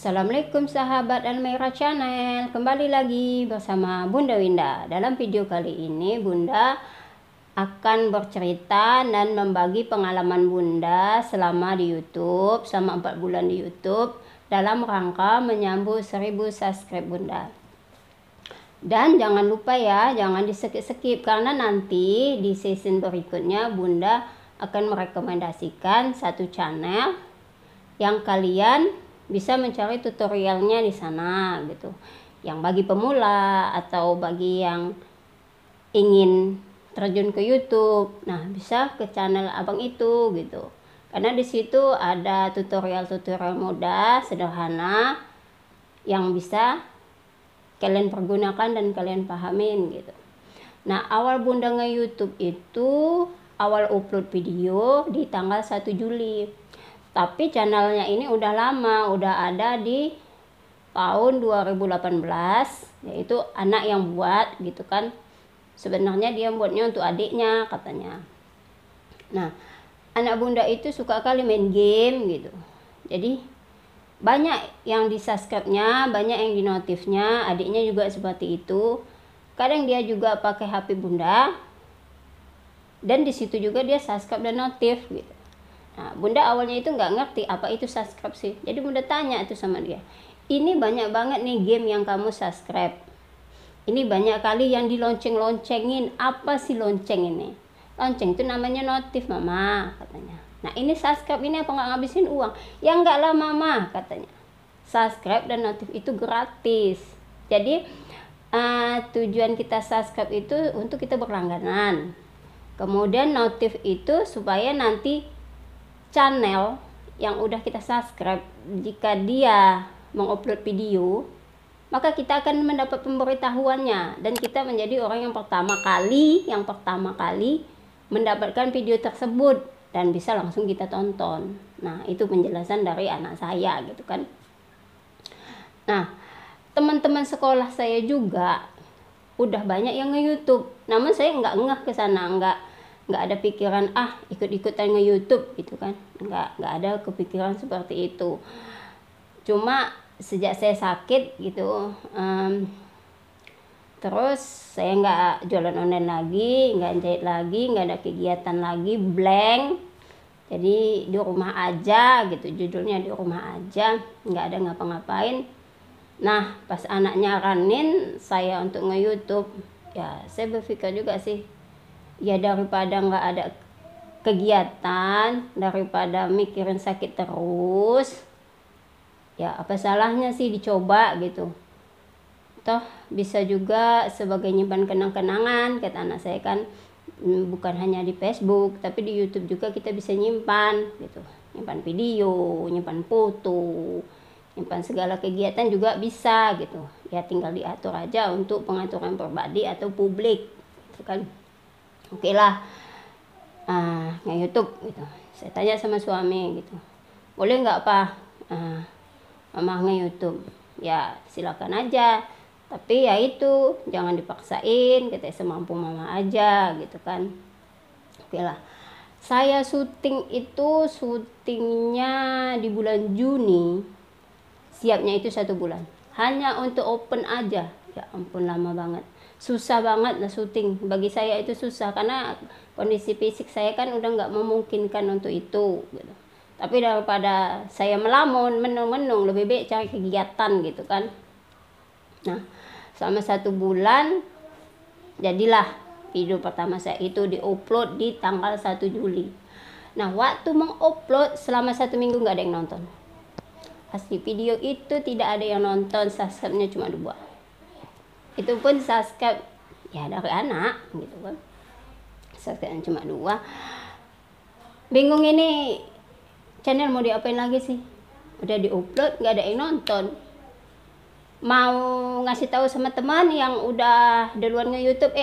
Assalamualaikum sahabat Almera Channel, kembali lagi bersama Bunda Winda. Dalam video kali ini Bunda akan bercerita dan membagi pengalaman Bunda selama di YouTube, selama 4 bulan di YouTube, dalam rangka menyambut 1000 subscribe Bunda. Dan jangan lupa ya, jangan di skip karena nanti di season berikutnya Bunda akan merekomendasikan satu channel yang kalian bisa mencari tutorialnya di sana gitu. Yang bagi pemula atau bagi yang ingin terjun ke YouTube, nah bisa ke channel abang itu gitu. Karena di situ ada tutorial-tutorial mudah, sederhana yang bisa kalian pergunakan dan kalian pahamin gitu. Nah, awal Bunda nge-YouTube itu awal upload video di tanggal 1 Juli. Tapi channelnya ini udah lama, udah ada di tahun 2018, yaitu anak yang buat gitu kan. Sebenarnya dia buatnya untuk adiknya katanya. Nah, anak Bunda itu suka kali main game gitu. Jadi banyak yang di subscribe-nya, banyak yang di notifnya, adiknya juga seperti itu. Kadang dia juga pakai HP Bunda. Dan di situ juga dia subscribe dan notif gitu. Nah, Bunda awalnya itu nggak ngerti apa itu subscribe sih. Jadi Bunda tanya itu sama dia. Ini banyak banget nih game yang kamu subscribe. Ini banyak kali yang dilonceng-loncengin. Apa sih lonceng ini? Lonceng itu namanya notif mama katanya. Nah ini subscribe ini apa nggak ngabisin uang? Ya nggak lah mama katanya. Subscribe dan notif itu gratis. Jadi tujuan kita subscribe itu untuk kita berlangganan. Kemudian notif itu supaya nanti channel yang udah kita subscribe, jika dia mengupload video, maka kita akan mendapat pemberitahuannya dan kita menjadi orang yang pertama kali mendapatkan video tersebut dan bisa langsung kita tonton. Nah, itu penjelasan dari anak saya gitu kan. Nah, teman-teman sekolah saya juga udah banyak yang nge-YouTube. Namun saya nggak ngeh ke sana, nggak ada pikiran ikut-ikutan nge-YouTube gitu kan. Nggak ada kepikiran seperti itu. Cuma sejak saya sakit gitu, terus saya nggak jualan online lagi, nggak jahit lagi, nggak ada kegiatan lagi, blank. Jadi di rumah aja gitu, judulnya di rumah aja, nggak ada ngapa-ngapain. Nah pas anak nyaranin saya untuk nge-YouTube, ya saya berpikir juga sih, ya daripada nggak ada kegiatan, daripada mikirin sakit terus, ya apa salahnya sih dicoba gitu. Toh bisa juga sebagai nyimpan kenang-kenangan, kata anak saya kan, bukan hanya di Facebook tapi di YouTube juga kita bisa nyimpan gitu, nyimpan video, nyimpan foto, nyimpan segala kegiatan juga bisa gitu. Ya tinggal diatur aja untuk pengaturan pribadi atau publik gitu kan. Oke lah, nge-YouTube gitu. Saya tanya sama suami gitu, boleh nggak Pak mama nge-YouTube? Ya silakan aja, tapi ya itu jangan dipaksain, kita semampu mama aja gitu kan. Oke lah, saya syutingnya di bulan Juni, siapnya itu 1 bulan hanya untuk open aja. Ya ampun lama banget, susah banget lah syuting. Bagi saya itu susah karena kondisi fisik saya kan udah nggak memungkinkan untuk itu gitu. Tapi daripada saya melamun menung-menung, lebih baik cari kegiatan gitu kan. Nah selama 1 bulan jadilah video pertama saya itu diupload di tanggal 1 Juli. Nah waktu mengupload selama 1 minggu nggak ada yang nonton. Asli video itu tidak ada yang nonton, subscribe-nya cuma 2. Itu pun subscribe ya dari anak gitu kan, subscribe cuma 2. Bingung ini channel mau diapain lagi sih, udah diupload nggak ada yang nonton. Mau ngasih tahu sama teman yang udah duluan nge-YouTube,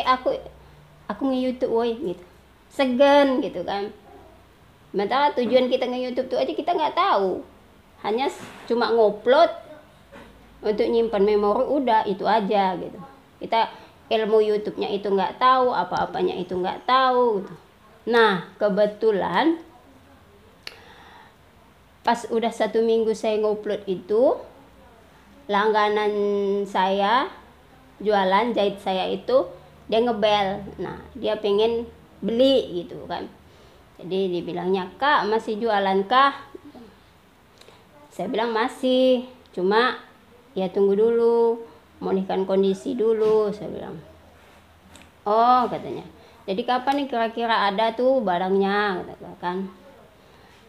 aku nge-YouTube woi gitu, segen gitu kan. Sementara tujuan kita nge-YouTube tuh aja kita nggak tahu, hanya cuma ngupload untuk nyimpan memori, udah itu aja gitu. Kita ilmu YouTube-nya itu nggak tahu, apa-apanya itu nggak tahu gitu. Nah kebetulan pas udah 1 minggu saya ngupload itu, langganan saya jualan jahit saya itu, dia ngebel. Nah, dia pengen beli gitu kan. Jadi dibilangnya, "Kak, masih jualan kah?" Saya bilang masih, cuma ya tunggu dulu, memulihkan kondisi dulu, saya bilang. "Oh," katanya, "jadi kapan nih kira-kira ada tuh barangnya?" Katakan.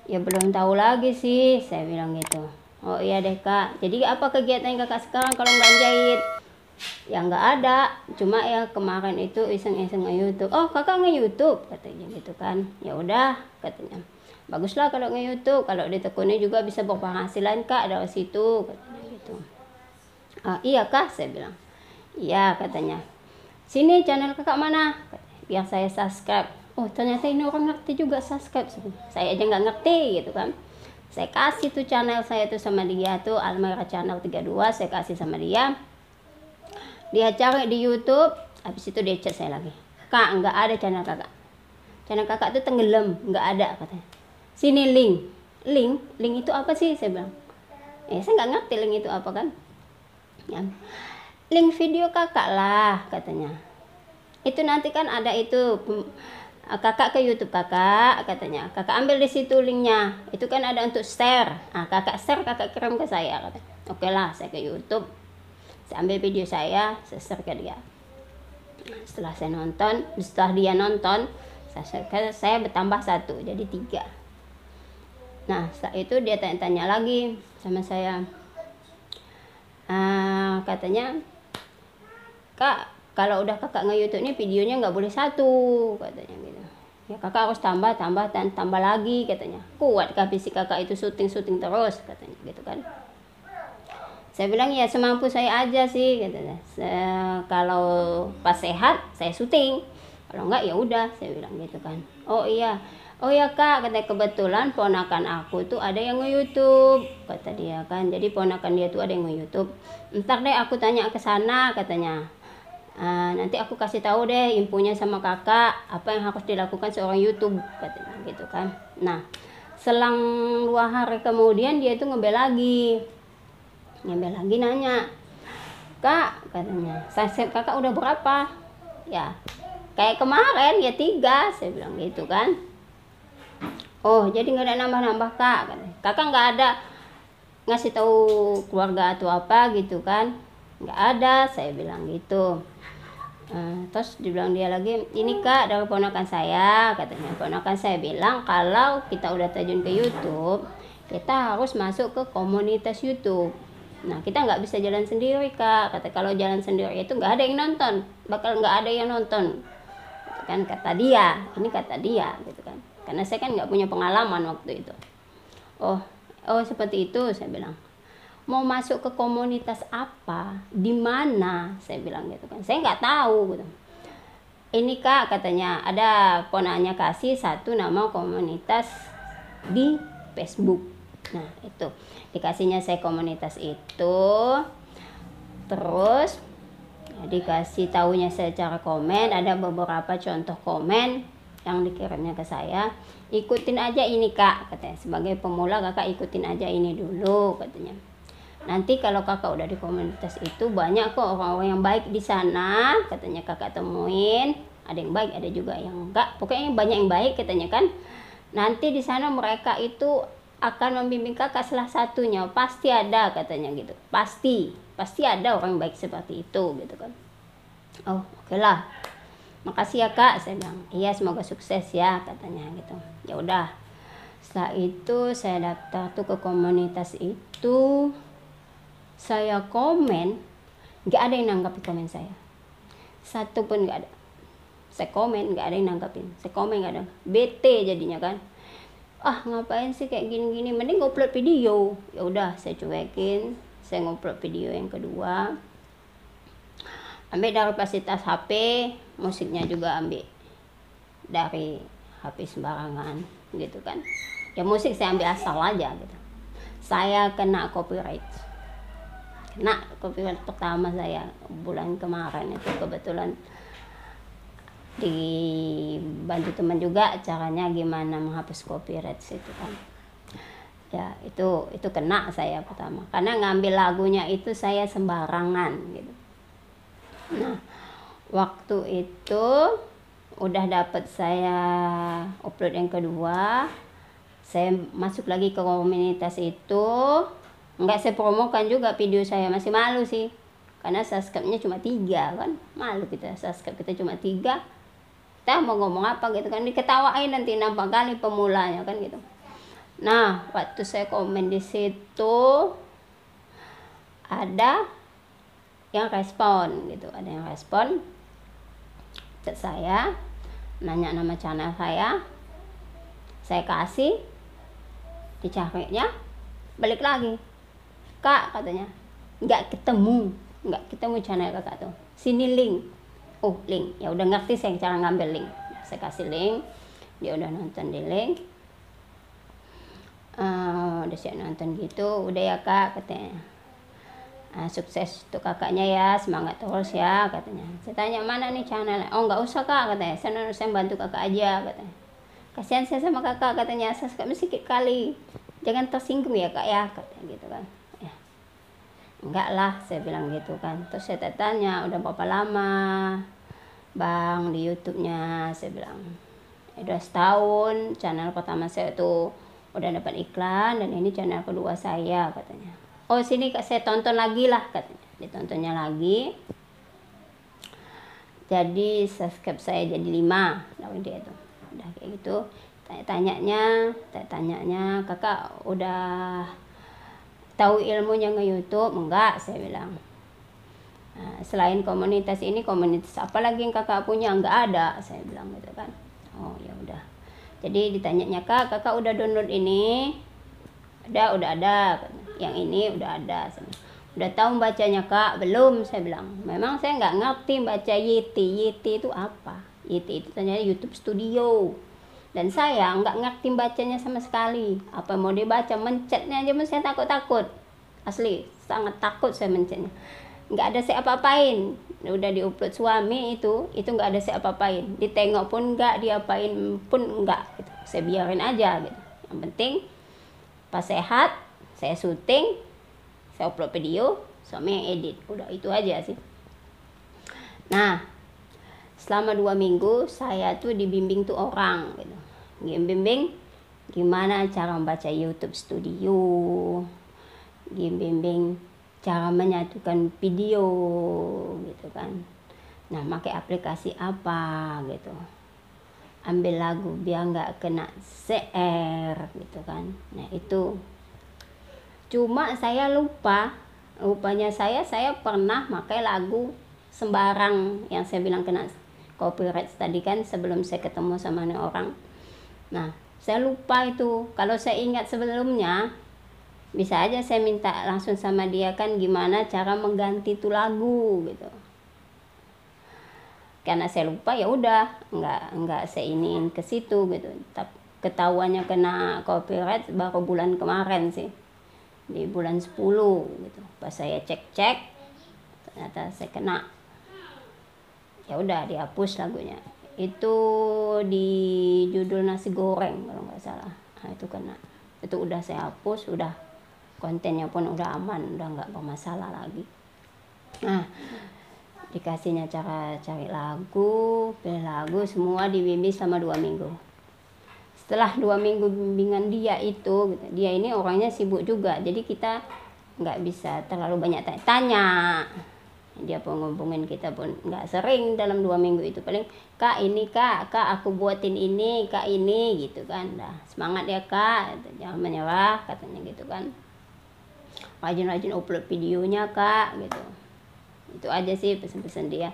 "Ya belum tahu lagi sih," saya bilang gitu. "Oh iya deh Kak, jadi apa kegiatan Kakak sekarang kalau nggak jahit?" "Ya nggak ada, cuma ya kemarin itu iseng-iseng nge-YouTube." "Oh Kakak nge-YouTube?" katanya gitu kan. "Ya udah," katanya, "baguslah kalau nge-YouTube, kalau ditekuni juga bisa berpenghasilan Kak dari situ," katanya gitu. "Ah, iya Kak," saya bilang. "Iya," katanya. "Sini channel Kakak mana?" Biar saya subscribe. Oh ternyata ini orang ngerti juga subscribe. Saya aja nggak ngerti gitu kan. Saya kasih tuh channel saya tuh sama dia tuh, Almaira Channel 32, saya kasih sama dia. Dia cari di YouTube, habis itu dia chat saya lagi. "Kak, nggak ada channel Kakak. Channel Kakak tuh tenggelam, nggak ada," katanya. "Sini link." Link itu apa sih?" saya bilang. Saya nggak ngerti link itu apa kan. Ya. "Link video Kakak lah," katanya. "Itu nanti kan ada itu Kakak ke YouTube Kakak," katanya. "Kakak ambil di situ linknya. Itu kan ada untuk share. Nah, Kakak share, Kakak kirim ke saya," katanya. Oke lah, saya ke YouTube. Saya ambil video saya share ke dia. Setelah dia nonton, saya bertambah 1, jadi 3. Nah, setelah itu dia tanya-tanya lagi sama saya. Katanya, "Kak, kalau udah Kakak nge-YouTube ini videonya nggak boleh 1, katanya gitu. "Ya Kakak harus tambah dan tambah lagi," katanya. "Kuatkah fisik Kakak itu syuting terus?" katanya gitu kan. Saya bilang, "Ya semampu saya aja sih," katanya. "Kalau pas sehat saya syuting, kalau enggak ya udah," saya bilang gitu kan. "Oh iya Kak," katanya, "kebetulan ponakan aku tuh ada yang nge-YouTube," kata dia kan. Jadi ponakan dia tuh ada yang nge-YouTube. "Ntar deh aku tanya ke sana," katanya. "Nanti aku kasih tahu deh infonya sama Kakak, apa yang harus dilakukan seorang YouTube," katanya gitu kan. Nah, selang 2 hari kemudian dia itu ngebel lagi nanya, "Kak," katanya, "subscribe Kakak udah berapa?" "Ya kayak kemarin ya 3," saya bilang gitu kan. "Oh jadi nggak ada nambah-nambah Kak," katanya. "Kakak nggak ada ngasih tahu keluarga atau apa gitu kan?" "Nggak ada," saya bilang gitu. Terus dibilang dia lagi, "Ini Kak dari ponakan saya," katanya. "Ponakan saya bilang kalau kita udah terjun ke YouTube, kita harus masuk ke komunitas YouTube. Nah kita nggak bisa jalan sendiri Kak," kata, "kalau jalan sendiri itu nggak ada yang nonton, bakal nggak ada yang nonton," gitu kan, kata dia. Ini kata dia gitu kan, karena saya kan nggak punya pengalaman waktu itu. Oh seperti itu," saya bilang. "Mau masuk ke komunitas apa, di mana?" saya bilang gitu kan, "saya nggak tahu gitu." "Ini Kak," katanya, "ada ponanya kasih 1 nama komunitas di Facebook." Nah itu dikasihnya saya komunitas itu, terus dikasih tahunya saya cara komen, ada beberapa contoh komen yang dikirimnya ke saya. "Ikutin aja ini Kak," katanya, "sebagai pemula Kakak ikutin aja ini dulu," katanya. "Nanti kalau Kakak udah di komunitas itu banyak kok orang-orang yang baik di sana," katanya, "Kakak temuin, ada yang baik ada juga yang enggak, pokoknya banyak yang baik," katanya kan. "Nanti di sana mereka itu akan membimbing Kakak salah satunya, pasti ada," katanya gitu. Pasti ada orang baik seperti itu gitu kan. "Oh oke lah, makasih ya Kak," saya bilang. "Iya semoga sukses ya," katanya gitu. Ya udah, setelah itu saya daftar tuh ke komunitas itu. Saya komen, nggak ada yang nanggapin komen saya, 1 pun nggak ada. Saya komen nggak ada yang nanggapin, saya komen nggak ada, bete jadinya kan. Ngapain sih kayak gini-gini, mending ngupload video. Ya udah saya cuekin, saya ngupload video yang kedua, ambil dari fasilitas HP, musiknya juga ambil dari HP sembarangan gitu kan. Ya musik saya ambil asal aja gitu. Saya kena copyright pertama saya bulan kemarin itu, kebetulan dibantu teman juga caranya gimana menghapus copyright itu kan. Ya itu kena saya pertama, karena ngambil lagunya itu saya sembarangan gitu. Nah, waktu itu udah dapet saya upload yang kedua, saya masuk lagi ke komunitas itu. Enggak saya promokan juga video saya, masih malu sih, karena subscribe-nya cuma 3 kan, malu kita, subscribe kita cuma 3, kita mau ngomong apa gitu kan, diketawain nanti nampak kali pemulanya kan gitu. Nah, waktu saya komen di situ ada yang respon gitu, ada yang respon chat saya, nanya nama channel saya kasih, dicarinya balik lagi, Kak katanya nggak ketemu channel kakak tuh, sini link. Oh link, ya udah ngerti saya cara ngambil link, saya kasih link, dia udah nonton di link. Udah siap nonton gitu, udah ya Kak katanya, sukses untuk kakaknya ya, semangat terus ya katanya. Saya tanya mana nih channelnya, oh nggak usah Kak katanya, saya bantu kakak aja katanya, kasihan saya sama kakak katanya, subscribe sedikit kali, jangan tersinggung ya Kak ya katanya gitu kan. Ya enggak lah saya bilang gitu kan. Terus saya tanya udah berapa lama Bang di YouTube-nya, saya bilang udah setahun, channel pertama saya tuh udah dapat iklan, dan ini channel kedua saya katanya. Oh sini Kak saya tonton lagi lah katanya, ditontonnya lagi, jadi subscribe saya jadi 5 lawan dia tuh, udah kayak gitu. Tanya-tanyanya kakak udah tahu ilmunya nge-YouTube enggak, saya bilang. Nah, selain komunitas ini, komunitas apa lagi yang kakak punya? Enggak ada, saya bilang gitu kan. Oh ya udah. Jadi ditanyanya kakak udah download ini? Udah ada. Yang ini udah ada. Udah tahu bacanya Kak? Belum, saya bilang. Memang saya nggak ngerti baca Yeti itu apa. Yeti itu ternyata YouTube Studio. Dan saya nggak ngerti bacanya sama sekali. Apa mau dibaca, mencetnya aja saya takut. Asli, sangat takut saya mencetnya. Nggak ada saya apa-apain. Udah diupload suami itu nggak ada saya apa-apain, ditengok pun nggak, diapain pun nggak gitu. Saya biarin aja gitu. Yang penting pas sehat saya syuting, saya upload video, suami yang edit, udah itu aja sih. Nah, selama 2 minggu saya tuh dibimbing tuh orang gitu, bimbing gimana cara membaca YouTube Studio, bimbing cara menyatukan video gitu kan. Nah, pakai aplikasi apa gitu, ambil lagu biar nggak kena CR gitu kan. Nah itu cuma saya lupanya saya pernah pakai lagu sembarang yang saya bilang kena copyright tadi kan, sebelum saya ketemu sama nih orang. Nah saya lupa itu, kalau saya ingat sebelumnya bisa aja saya minta langsung sama dia kan, gimana cara mengganti tuh lagu gitu. Karena saya lupa ya udah nggak saya iniin ke situ gitu. Ketahuannya kena copyright baru bulan kemarin sih, di bulan 10 gitu. Pas saya cek ternyata saya kena. Ya udah dihapus lagunya. Itu di judul nasi goreng kalau nggak salah. Nah itu kena. Itu udah saya hapus, udah kontennya pun udah aman, udah nggak bermasalah lagi. Nah dikasihnya cara cari lagu, pilih lagu, semua dibimbing selama 2 minggu. Setelah 2 minggu bimbingan dia itu gitu, dia ini orangnya sibuk juga, jadi kita nggak bisa terlalu banyak tanya. Dia pun ngomongin kita pun nggak sering dalam 2 minggu itu, paling Kak ini Kak aku buatin ini Kak ini gitu kan. Dah semangat ya Kak, jangan menyerah katanya gitu kan. Rajin-rajin upload videonya Kak gitu. Itu aja sih pesan-pesan dia.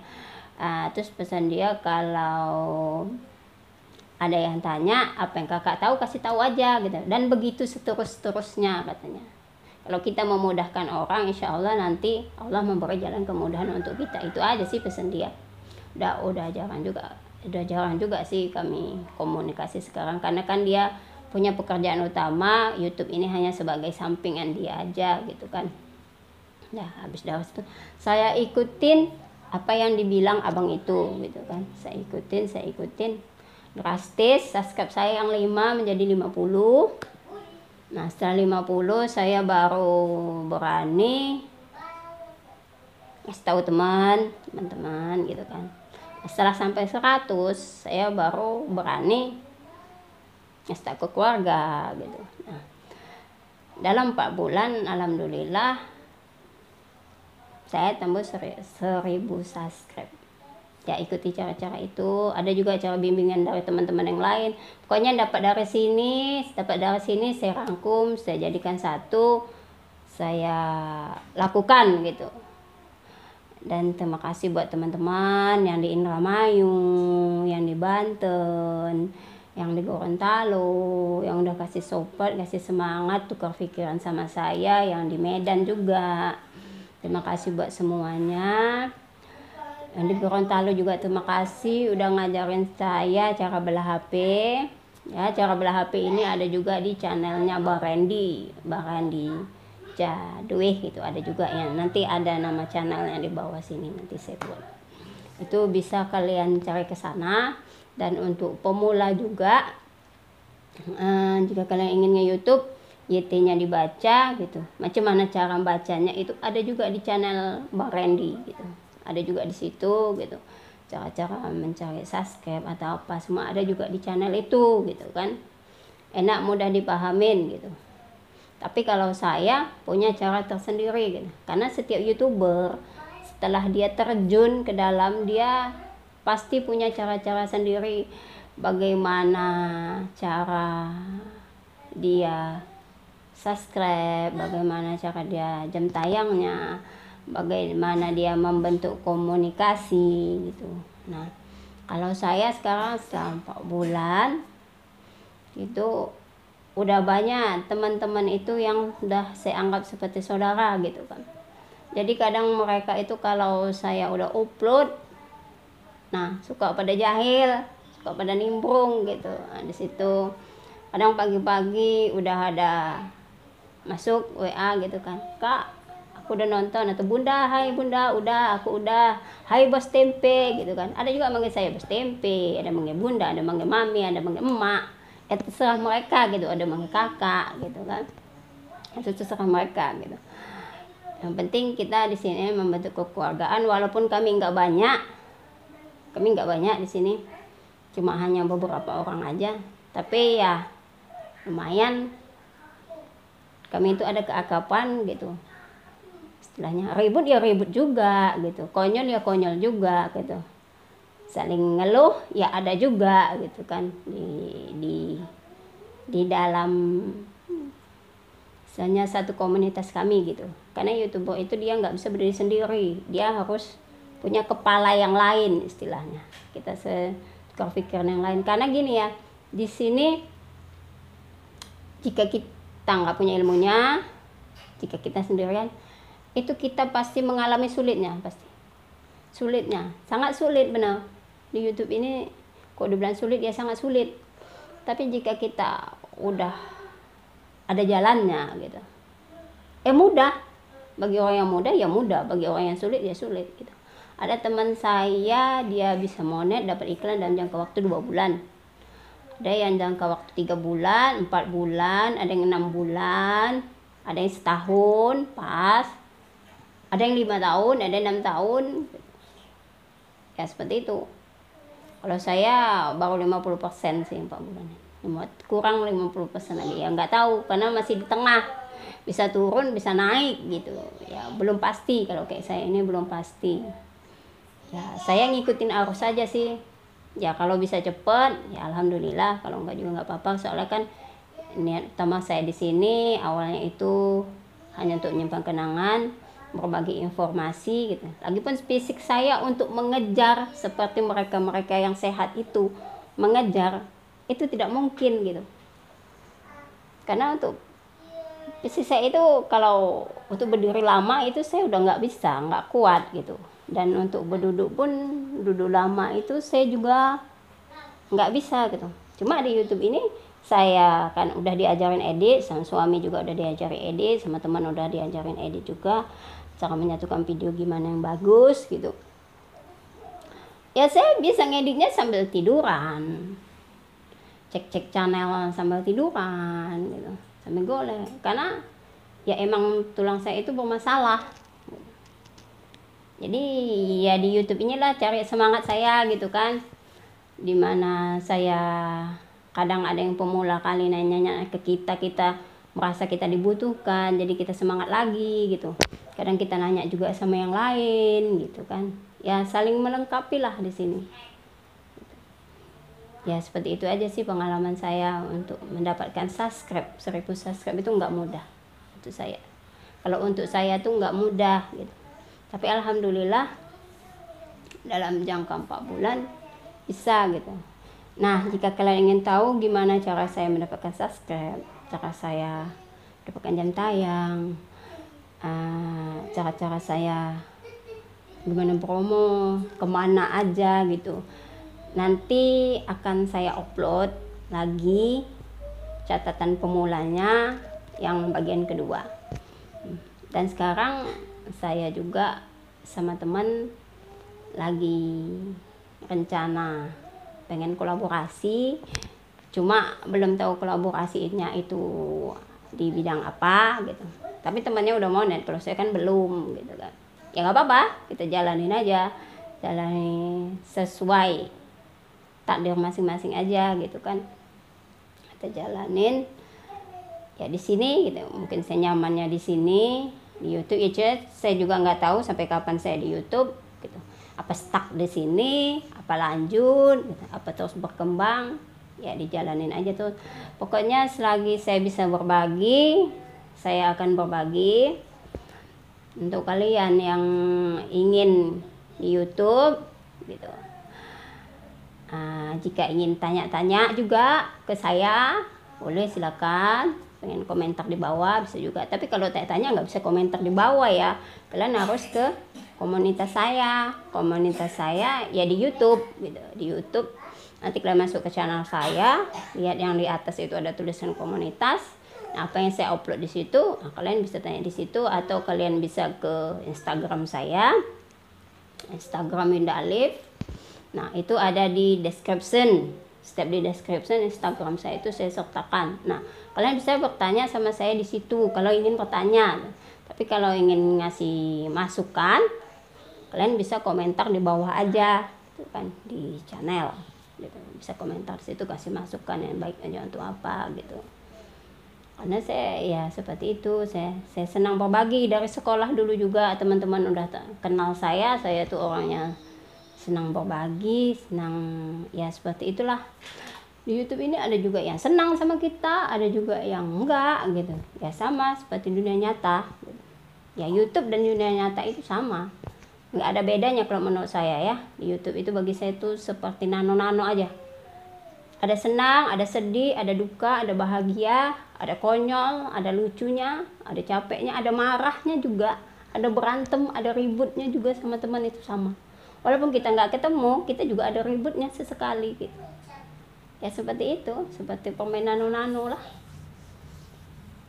Terus pesan dia kalau ada yang tanya apa yang kakak tahu kasih tahu aja gitu, dan begitu seterusnya katanya. Kalau kita memudahkan orang, insya Allah nanti Allah memberi jalan kemudahan untuk kita. Itu aja sih pesan dia. Udah jarang juga sih kami komunikasi sekarang, karena kan dia punya pekerjaan utama, YouTube ini hanya sebagai sampingan dia aja gitu kan. Nah habis dari itu saya ikutin apa yang dibilang abang itu gitu kan. Saya ikutin drastis, subscribe saya yang 5 menjadi 50. Nah setelah 50 saya baru berani kasih tahu teman-teman gitu kan. Setelah sampai 100 saya baru berani kasih tahu ke keluarga gitu. Nah, dalam 4 bulan alhamdulillah saya tembus 1000 subscribe. Ya ikuti cara-cara itu. Ada juga cara bimbingan dari teman-teman yang lain. Pokoknya dapat dari sini saya rangkum, saya jadikan satu, saya lakukan gitu. Dan terima kasih buat teman-teman yang di Indramayu, yang di Banten, yang di Gorontalo, yang udah kasih support, kasih semangat, tukar pikiran sama saya, yang di Medan juga. Terima kasih buat semuanya. Yang di Gorontalo juga terima kasih udah ngajarin saya cara belah HP. Ya, cara belah HP ini ada juga di channelnya Bang Randy Jadweh gitu, ada juga ya. Nanti ada nama channelnya di bawah sini, nanti saya buat. Itu bisa kalian cari ke sana. Dan untuk pemula juga, jika kalian ingin nge-YouTube, YT-nya dibaca gitu. Macam mana cara bacanya itu ada juga di channel Bang Randy gitu. Ada juga di situ gitu. Cara-cara mencari subscribe atau apa semua ada juga di channel itu gitu kan. Enak, mudah dipahamin gitu. Tapi kalau saya punya cara tersendiri gitu. Karena setiap YouTuber setelah dia terjun ke dalam, dia pasti punya cara-cara sendiri bagaimana cara dia subscribe, bagaimana cara dia jam tayangnya, bagaimana dia membentuk komunikasi gitu. Nah, kalau saya sekarang setelah 4 bulan itu udah banyak teman-teman itu yang udah saya anggap seperti saudara gitu kan. Jadi kadang mereka itu kalau saya udah upload, nah suka pada jahil, suka pada nimbrung gitu. Nah, di situ kadang pagi-pagi udah ada masuk WA gitu kan, Kak aku udah nonton, atau Bunda, hai Bunda, aku udah, hai Bos Tempe gitu kan. Ada juga manggil saya Bos Tempe, ada manggil Bunda, ada manggil Mami, ada manggil Emak. Terserah mereka gitu, ada manggil kakak gitu kan. Itu terserah mereka gitu. Yang penting kita di sini membentuk kekeluargaan, walaupun kami nggak banyak di sini, cuma hanya beberapa orang aja, tapi ya lumayan. Kami itu ada keakraban gitu. Istilahnya ribut ya ribut juga gitu, konyol ya konyol juga gitu. Saling ngeluh ya ada juga gitu kan di dalam misalnya satu komunitas kami gitu. Karena YouTuber itu dia nggak bisa berdiri sendiri, dia harus punya kepala yang lain istilahnya. Kita setukar pikiran yang lain. Karena gini ya, di sini jika kita nggak punya ilmunya, jika kita sendirian, itu kita pasti mengalami sulitnya, sangat sulit benar. Di YouTube ini kok dibilang sulit ya sangat sulit. Tapi jika kita udah ada jalannya gitu, mudah. Bagi orang yang mudah ya mudah, bagi orang yang sulit ya sulit gitu. Ada teman saya, dia bisa monet dapat iklan dalam jangka waktu 2 bulan. Ada yang jangka waktu 3 bulan, 4 bulan, ada yang 6 bulan, ada yang setahun pas, ada yang 5 tahun, ada yang 6 tahun. Ya seperti itu. Kalau saya baru 50% sih 4 bulan. Kurang 50% lagi. Ya nggak tahu karena masih di tengah. Bisa turun, bisa naik gitu. Ya belum pasti, kalau kayak saya ini belum pasti. Ya saya ngikutin arus saja sih. Ya kalau bisa cepet ya alhamdulillah, kalau nggak juga nggak apa-apa. Soalnya kan niat utama saya di sini awalnya itu hanya untuk menyimpan kenangan, berbagi informasi gitu. Lagipun fisik saya untuk mengejar seperti mereka-mereka yang sehat itu, mengejar itu tidak mungkin gitu. Karena untuk fisik saya itu kalau untuk berdiri lama itu saya udah nggak bisa, nggak kuat gitu. Dan untuk berduduk pun, duduk lama itu saya juga nggak bisa gitu. Cuma di YouTube ini saya kan udah diajarin edit, sama suami juga udah diajarin edit, sama teman udah diajarin edit juga, cara menyatukan video gimana yang bagus gitu. Ya saya bisa ngeditnya sambil tiduran, cek channel sambil tiduran gitu. sampai golek, karena ya emang tulang saya itu bermasalah. Jadi ya di YouTube inilah cari semangat saya gitu kan, dimana saya kadang ada yang pemula kali nanya ke kita merasa kita dibutuhkan, jadi kita semangat lagi gitu. Kadang kita nanya juga sama yang lain gitu kan, ya saling melengkapi lah di sini. Ya seperti itu aja sih pengalaman saya untuk mendapatkan subscribe. 1000 subscribe itu nggak mudah untuk saya. Kalau untuk saya tuh nggak mudah gitu. Tapi alhamdulillah dalam jangka 4 bulan bisa gitu. Nah, jika kalian ingin tahu gimana cara saya mendapatkan subscribe, cara saya mendapatkan jam tayang, cara-cara saya gimana promo, kemana aja gitu, nanti akan saya upload lagi catatan pemulanya yang bagian kedua. Dan sekarang saya juga sama teman lagi rencana pengen kolaborasi, cuma belum tahu kolaborasinya itu di bidang apa gitu. Tapi temannya udah mau net, kalau saya kan belum gitu kan. Ya nggak apa-apa, kita jalanin aja, jalani sesuai takdir masing-masing aja gitu kan. Kita jalanin ya di sini gitu. Mungkin saya nyamannya di sini di YouTube ya, saya juga nggak tahu sampai kapan saya di YouTube gitu. Apa stuck di sini, apa lanjut gitu, apa terus berkembang, ya dijalanin aja tuh. Pokoknya selagi saya bisa berbagi, saya akan berbagi. Untuk kalian yang ingin di YouTube gitu, jika ingin tanya-tanya juga ke saya, boleh silakan, pengen komentar di bawah bisa juga. Tapi kalau tanya nggak bisa komentar di bawah ya, kalian harus ke komunitas saya ya di YouTube gitu. Di YouTube nanti kalian masuk ke channel saya, lihat yang di atas itu ada tulisan komunitas. Nah, apa yang saya upload di situ, nah, kalian bisa tanya di situ, atau kalian bisa ke Instagram saya, Instagram Winda Alif. Nah, itu ada di description. Step di description Instagram saya itu saya sertakan. Nah, kalian bisa bertanya sama saya di situ kalau ingin bertanya. Tapi kalau ingin ngasih masukan, kalian bisa komentar di bawah aja, gitu kan, di channel. Gitu. Bisa komentar di situ, kasih masukan yang baik aja untuk apa gitu. Karena saya ya seperti itu, saya senang berbagi. Dari sekolah dulu juga teman-teman udah kenal saya tuh orangnya senang berbagi, senang ya seperti itulah. Di YouTube ini ada juga yang senang sama kita, ada juga yang enggak gitu. Ya sama seperti dunia nyata. Ya YouTube dan dunia nyata itu sama. Nggak ada bedanya kalau menurut saya ya. Di YouTube itu bagi saya itu seperti nano-nano aja. Ada senang, ada sedih, ada duka, ada bahagia, ada konyol, ada lucunya, ada capeknya, ada marahnya juga, ada berantem, ada ributnya juga sama teman itu sama. Walaupun kita nggak ketemu, kita juga ada ributnya sesekali gitu. Ya seperti itu, seperti permainan nano-nano lah.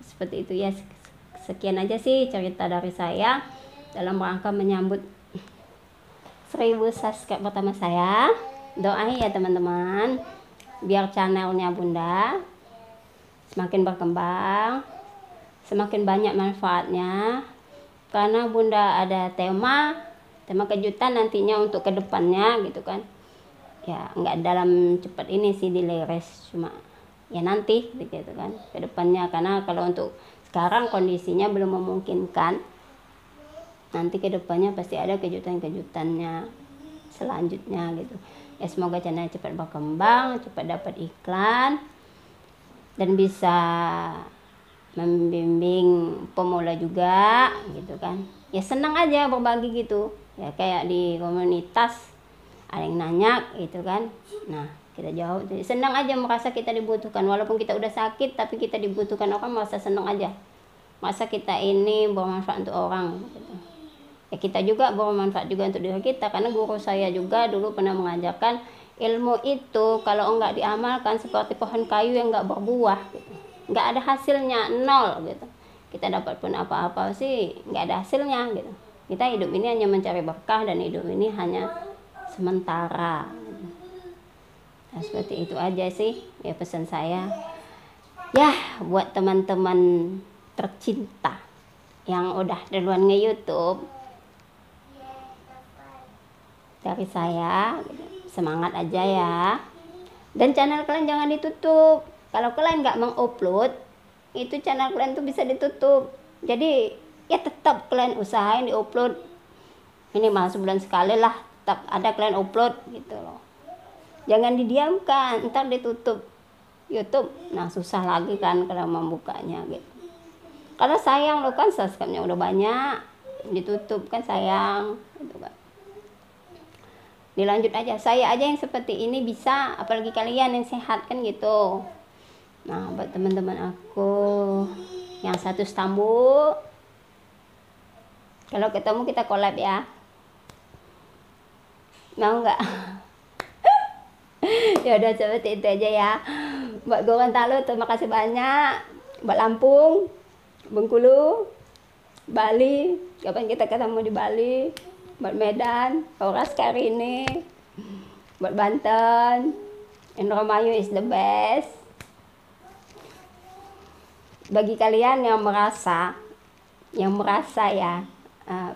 Seperti itu ya. Sekian aja sih cerita dari saya dalam rangka menyambut 1000 subscribe pertama saya. Doain ya teman-teman, biar channelnya Bunda semakin berkembang, semakin banyak manfaatnya. Karena Bunda ada tema kejutan nantinya untuk kedepannya gitu kan. Ya nggak dalam cepat ini sih dileres, cuma ya nanti gitu kan kedepannya. Karena kalau untuk sekarang kondisinya belum memungkinkan, nanti kedepannya pasti ada kejutan-kejutannya selanjutnya gitu. Ya semoga channel cepat berkembang, cepat dapat iklan, dan bisa membimbing pemula juga gitu kan. Ya senang aja berbagi gitu. Ya kayak di komunitas ada yang nanya gitu kan. Nah, kita jawab. Jadi senang aja merasa kita dibutuhkan. Walaupun kita udah sakit tapi kita dibutuhkan orang, merasa senang aja. Masa kita ini bermanfaat untuk orang gitu. Ya kita juga bermanfaat juga untuk diri kita, karena guru saya juga dulu pernah mengajarkan ilmu itu kalau enggak diamalkan seperti pohon kayu yang enggak berbuah gitu. Enggak ada hasilnya, nol gitu. Kita dapat pun apa-apa sih enggak ada hasilnya gitu. Kita hidup ini hanya mencari berkah, dan hidup ini hanya sementara. Nah, seperti itu aja sih ya pesan saya. Ya, buat teman-teman tercinta yang udah duluan nge-YouTube dari saya, semangat aja ya. Dan channel kalian jangan ditutup. Kalau kalian nggak mengupload, itu channel kalian tuh bisa ditutup. Jadi ya tetap kalian usahain diupload, minimal sebulan sekali lah, tetap ada kalian upload gitu loh. Jangan didiamkan, ntar ditutup YouTube, nah susah lagi kan kalau membukanya gitu. Karena sayang lo kan, subscribe-nya udah banyak, ditutup kan sayang gitu kan. Dilanjut aja, saya aja yang seperti ini bisa, apalagi kalian yang sehat kan gitu. Nah, buat teman-teman aku yang satu Istanbul, kalau ketemu kita collab ya, mau nggak? Ya udah, seperti itu aja ya. Buat Gorontalo terima kasih banyak. Buat Lampung, Bengkulu, Bali, kapan kita ketemu di Bali. Buat Medan, Horas kali ini. Buat Banten, Indramayu is the best. Bagi kalian yang merasa ya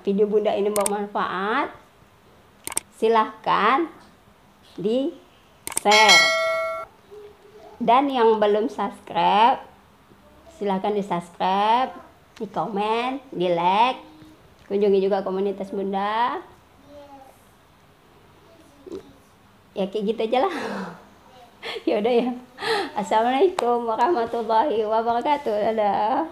video Bunda ini bermanfaat, silahkan di share. Dan yang belum subscribe, silahkan di subscribe, di komen, di like. Kunjungi juga komunitas Bunda. Ya kayak gitu aja lah. Ya udah ya. Assalamualaikum warahmatullahi wabarakatuh. Dadah.